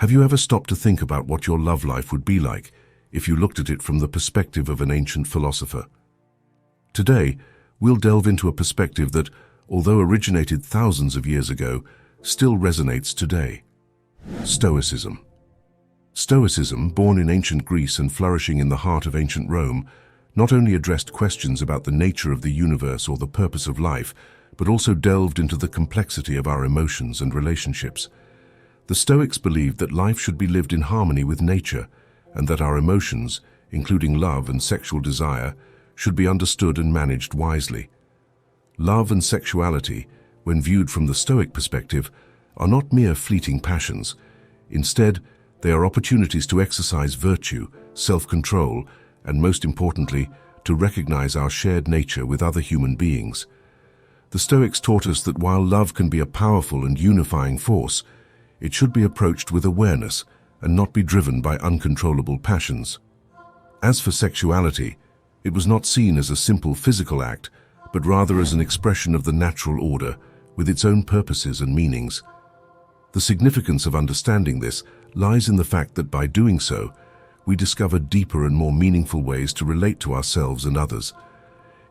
Have you ever stopped to think about what your love life would be like if you looked at it from the perspective of an ancient philosopher? Today, we'll delve into a perspective that, although originated thousands of years ago, still resonates today. Stoicism. Stoicism, born in ancient Greece and flourishing in the heart of ancient Rome, not only addressed questions about the nature of the universe or the purpose of life, but also delved into the complexity of our emotions and relationships. The Stoics believed that life should be lived in harmony with nature, and that our emotions, including love and sexual desire, should be understood and managed wisely. Love and sexuality, when viewed from the Stoic perspective, are not mere fleeting passions. Instead, they are opportunities to exercise virtue, self-control, and most importantly, to recognize our shared nature with other human beings. The Stoics taught us that while love can be a powerful and unifying force, it should be approached with awareness and not be driven by uncontrollable passions. As for sexuality, it was not seen as a simple physical act, but rather as an expression of the natural order, with its own purposes and meanings. The significance of understanding this lies in the fact that by doing so, we discover deeper and more meaningful ways to relate to ourselves and others.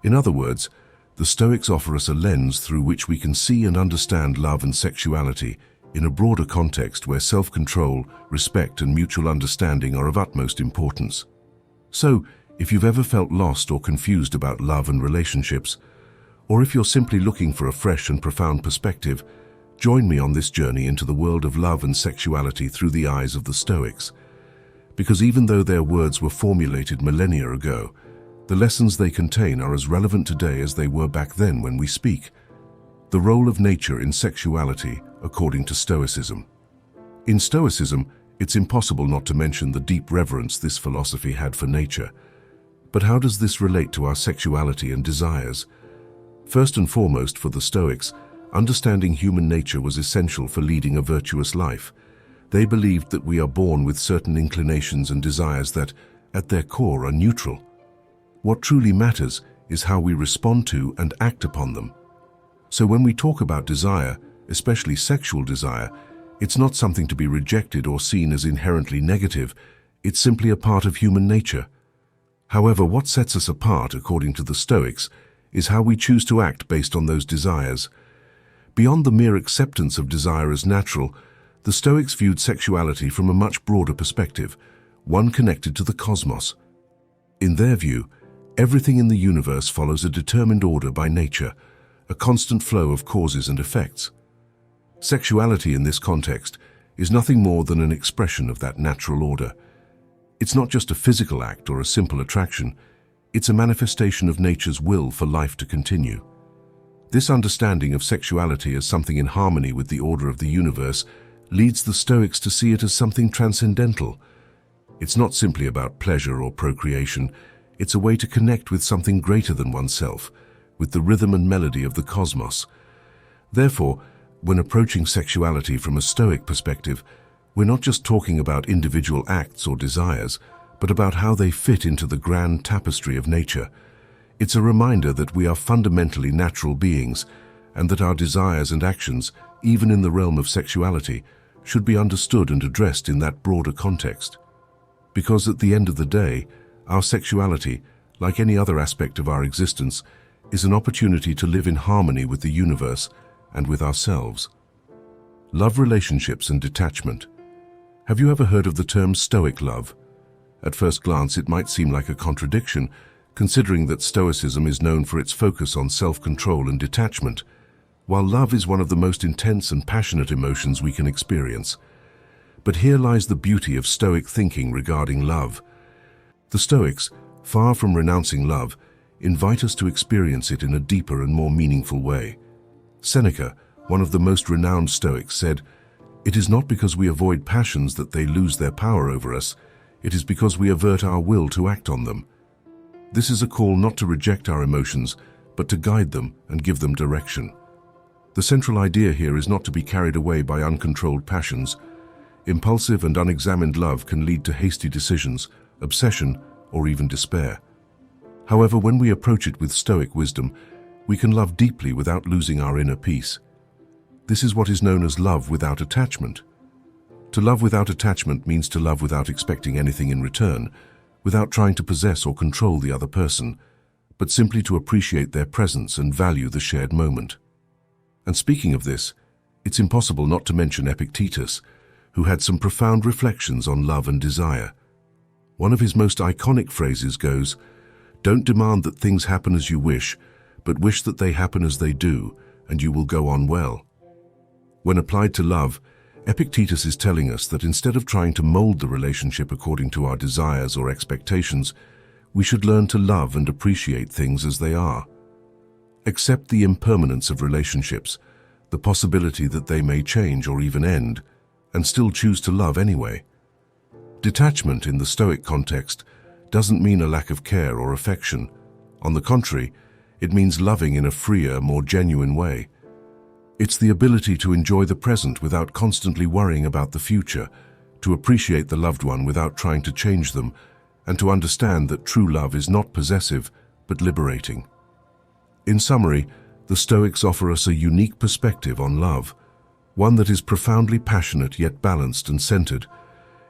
In other words, the Stoics offer us a lens through which we can see and understand love and sexuality in a broader context where self-control, respect, and mutual understanding are of utmost importance. So, if you've ever felt lost or confused about love and relationships, or if you're simply looking for a fresh and profound perspective, join me on this journey into the world of love and sexuality through the eyes of the Stoics. Because even though their words were formulated millennia ago, the lessons they contain are as relevant today as they were back then when we speak. The role of nature in sexuality, according to Stoicism. In Stoicism, it's impossible not to mention the deep reverence this philosophy had for nature. But how does this relate to our sexuality and desires? First and foremost, for the Stoics, understanding human nature was essential for leading a virtuous life. They believed that we are born with certain inclinations and desires that, at their core, are neutral. What truly matters is how we respond to and act upon them. So when we talk about desire, especially sexual desire, it's not something to be rejected or seen as inherently negative. It's simply a part of human nature. However, what sets us apart, according to the Stoics, is how we choose to act based on those desires. Beyond the mere acceptance of desire as natural, the Stoics viewed sexuality from a much broader perspective, one connected to the cosmos. In their view, everything in the universe follows a determined order by nature, a constant flow of causes and effects. Sexuality in this context is nothing more than an expression of that natural order. It's not just a physical act or a simple attraction, it's a manifestation of nature's will for life to continue. This understanding of sexuality as something in harmony with the order of the universe leads the Stoics to see it as something transcendental. It's not simply about pleasure or procreation, it's a way to connect with something greater than oneself, with the rhythm and melody of the cosmos. Therefore, when approaching sexuality from a Stoic perspective, we're not just talking about individual acts or desires, but about how they fit into the grand tapestry of nature. It's a reminder that we are fundamentally natural beings, and that our desires and actions, even in the realm of sexuality, should be understood and addressed in that broader context. Because at the end of the day, our sexuality, like any other aspect of our existence, is an opportunity to live in harmony with the universe and with ourselves. Love, relationships, and detachment. Have you ever heard of the term Stoic love? At first glance, it might seem like a contradiction, considering that Stoicism is known for its focus on self-control and detachment, while love is one of the most intense and passionate emotions we can experience. But here lies the beauty of Stoic thinking regarding love. The Stoics, far from renouncing love, invite us to experience it in a deeper and more meaningful way. Seneca, one of the most renowned Stoics, said, "It is not because we avoid passions that they lose their power over us, it is because we avert our will to act on them." This is a call not to reject our emotions, but to guide them and give them direction. The central idea here is not to be carried away by uncontrolled passions. Impulsive and unexamined love can lead to hasty decisions, obsession, or even despair. However, when we approach it with Stoic wisdom, we can love deeply without losing our inner peace. This is what is known as love without attachment. To love without attachment means to love without expecting anything in return, without trying to possess or control the other person, but simply to appreciate their presence and value the shared moment. And speaking of this, it's impossible not to mention Epictetus, who had some profound reflections on love and desire. One of his most iconic phrases goes, "Don't demand that things happen as you wish, but wish that they happen as they do, and you will go on well." When applied to love, Epictetus is telling us that instead of trying to mold the relationship according to our desires or expectations, we should learn to love and appreciate things as they are. Accept the impermanence of relationships, the possibility that they may change or even end, and still choose to love anyway. Detachment in the Stoic context doesn't mean a lack of care or affection. On the contrary, it means loving in a freer, more genuine way. It's the ability to enjoy the present without constantly worrying about the future, to appreciate the loved one without trying to change them, and to understand that true love is not possessive, but liberating. In summary, the Stoics offer us a unique perspective on love, one that is profoundly passionate yet balanced and centered.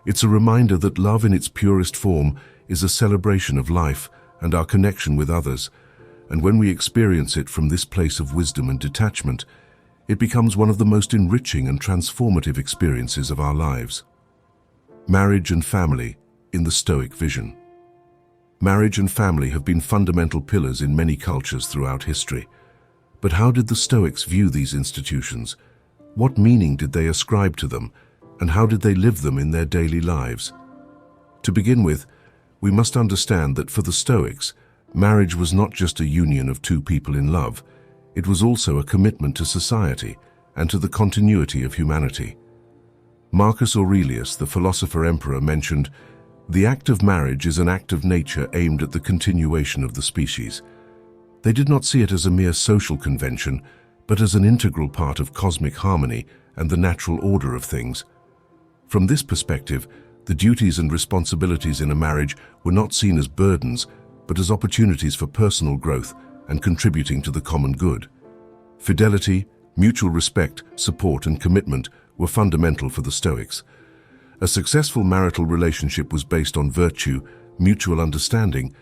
It's a reminder that love in its purest form is a celebration of life and our connection with others, and when we experience it from this place of wisdom and detachment, it becomes one of the most enriching and transformative experiences of our lives. Marriage and family in the Stoic vision. Marriage and family have been fundamental pillars in many cultures throughout history. But how did the Stoics view these institutions? What meaning did they ascribe to them, and how did they live them in their daily lives? To begin with, we must understand that for the Stoics, marriage was not just a union of two people in love, it was also a commitment to society and to the continuity of humanity. Marcus Aurelius, the philosopher-emperor, mentioned, "The act of marriage is an act of nature aimed at the continuation of the species." They did not see it as a mere social convention, but as an integral part of cosmic harmony and the natural order of things. From this perspective, the duties and responsibilities in a marriage were not seen as burdens, but as opportunities for personal growth and contributing to the common good. Fidelity, mutual respect, support, and commitment were fundamental for the Stoics. A successful marital relationship was based on virtue, mutual understanding,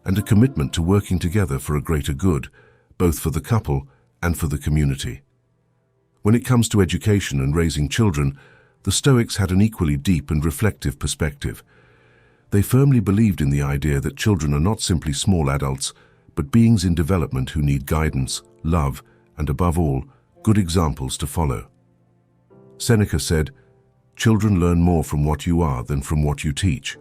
and a commitment to working together for a greater good, both for the couple and for the community. When it comes to education and raising children, the Stoics had an equally deep and reflective perspective. They firmly believed in the idea that children are not simply small adults, but beings in development who need guidance, love, and above all, good examples to follow. Seneca said, "Children learn more from what you are than from what you teach."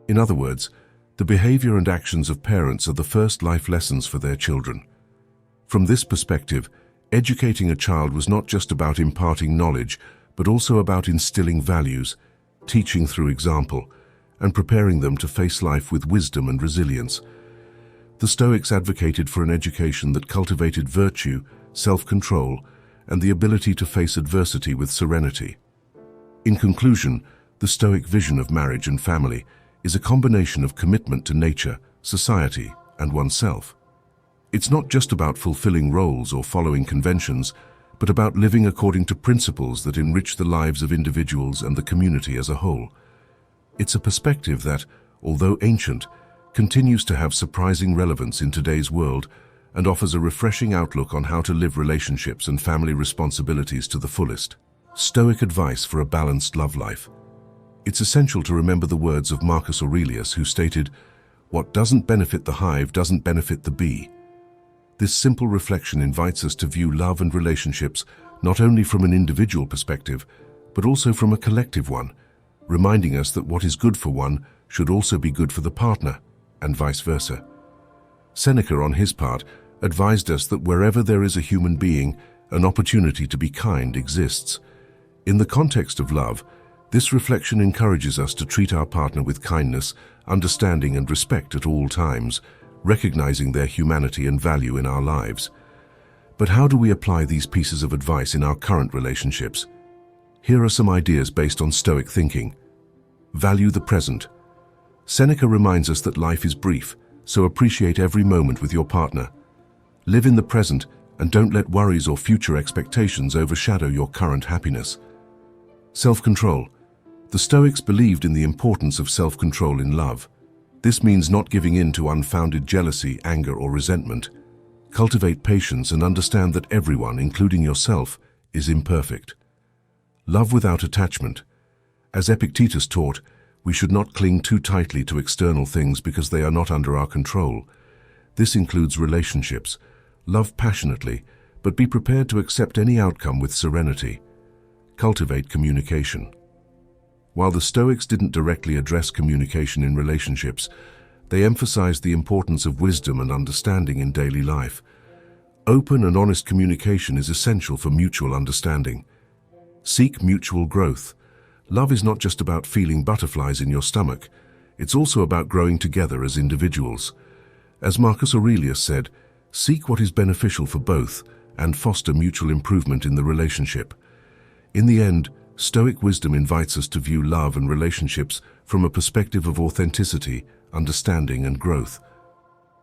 In other words, the behavior and actions of parents are the first life lessons for their children. From this perspective, educating a child was not just about imparting knowledge, but also about instilling values, teaching through example, and preparing them to face life with wisdom and resilience. The Stoics advocated for an education that cultivated virtue, self-control, and the ability to face adversity with serenity. In conclusion, the Stoic vision of marriage and family is a combination of commitment to nature, society, and oneself. It's not just about fulfilling roles or following conventions, but about living according to principles that enrich the lives of individuals and the community as a whole. It's a perspective that, although ancient, continues to have surprising relevance in today's world and offers a refreshing outlook on how to live relationships and family responsibilities to the fullest. Stoic advice for a balanced love life. It's essential to remember the words of Marcus Aurelius, who stated, "What doesn't benefit the hive doesn't benefit the bee." This simple reflection invites us to view love and relationships not only from an individual perspective, but also from a collective one, reminding us that what is good for one should also be good for the partner, and vice versa. Seneca, on his part, advised us that wherever there is a human being, an opportunity to be kind exists. In the context of love, this reflection encourages us to treat our partner with kindness, understanding, and respect at all times, recognizing their humanity and value in our lives. But how do we apply these pieces of advice in our current relationships? Here are some ideas based on Stoic thinking. Value the present. Seneca reminds us that life is brief, so appreciate every moment with your partner. Live in the present and don't let worries or future expectations overshadow your current happiness. Self-control. The Stoics believed in the importance of self-control in love. This means not giving in to unfounded jealousy, anger, or resentment. Cultivate patience and understand that everyone, including yourself, is imperfect. Love without attachment. As Epictetus taught, we should not cling too tightly to external things because they are not under our control. This includes relationships. Love passionately, but be prepared to accept any outcome with serenity. Cultivate communication. While the Stoics didn't directly address communication in relationships, they emphasized the importance of wisdom and understanding in daily life. Open and honest communication is essential for mutual understanding. Seek mutual growth. Love is not just about feeling butterflies in your stomach, it's also about growing together as individuals. As Marcus Aurelius said, seek what is beneficial for both and foster mutual improvement in the relationship. In the end, Stoic wisdom invites us to view love and relationships from a perspective of authenticity, understanding, and growth.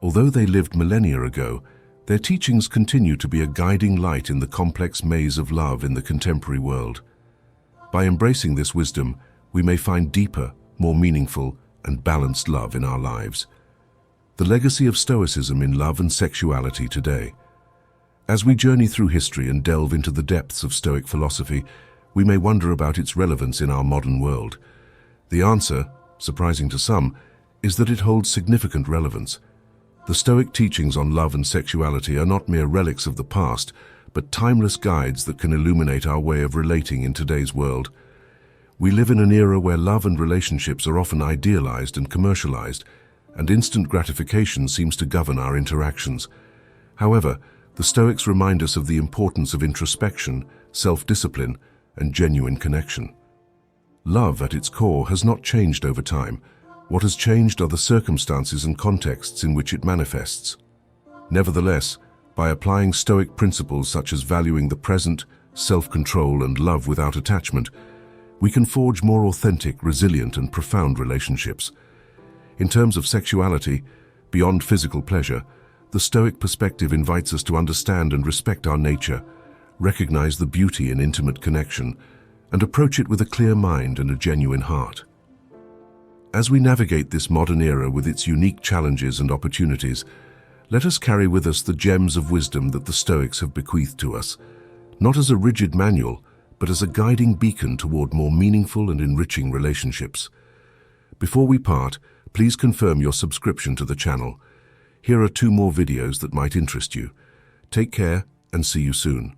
Although they lived millennia ago, their teachings continue to be a guiding light in the complex maze of love in the contemporary world. By embracing this wisdom, we may find deeper, more meaningful, and balanced love in our lives. The legacy of Stoicism in love and sexuality today. As we journey through history and delve into the depths of Stoic philosophy, we may wonder about its relevance in our modern world. The answer, surprising to some, is that it holds significant relevance. The Stoic teachings on love and sexuality are not mere relics of the past, but timeless guides that can illuminate our way of relating in today's world. We live in an era where love and relationships are often idealized and commercialized, and instant gratification seems to govern our interactions. However, the Stoics remind us of the importance of introspection, self-discipline, and genuine connection. Love, at its core, has not changed over time. What has changed are the circumstances and contexts in which it manifests. Nevertheless, by applying Stoic principles such as valuing the present, self-control, and love without attachment, we can forge more authentic, resilient, and profound relationships. In terms of sexuality, beyond physical pleasure, the Stoic perspective invites us to understand and respect our nature, recognize the beauty in intimate connection, and approach it with a clear mind and a genuine heart. As we navigate this modern era with its unique challenges and opportunities, let us carry with us the gems of wisdom that the Stoics have bequeathed to us, not as a rigid manual, but as a guiding beacon toward more meaningful and enriching relationships. Before we part, please confirm your subscription to the channel. Here are 2 more videos that might interest you. Take care and see you soon.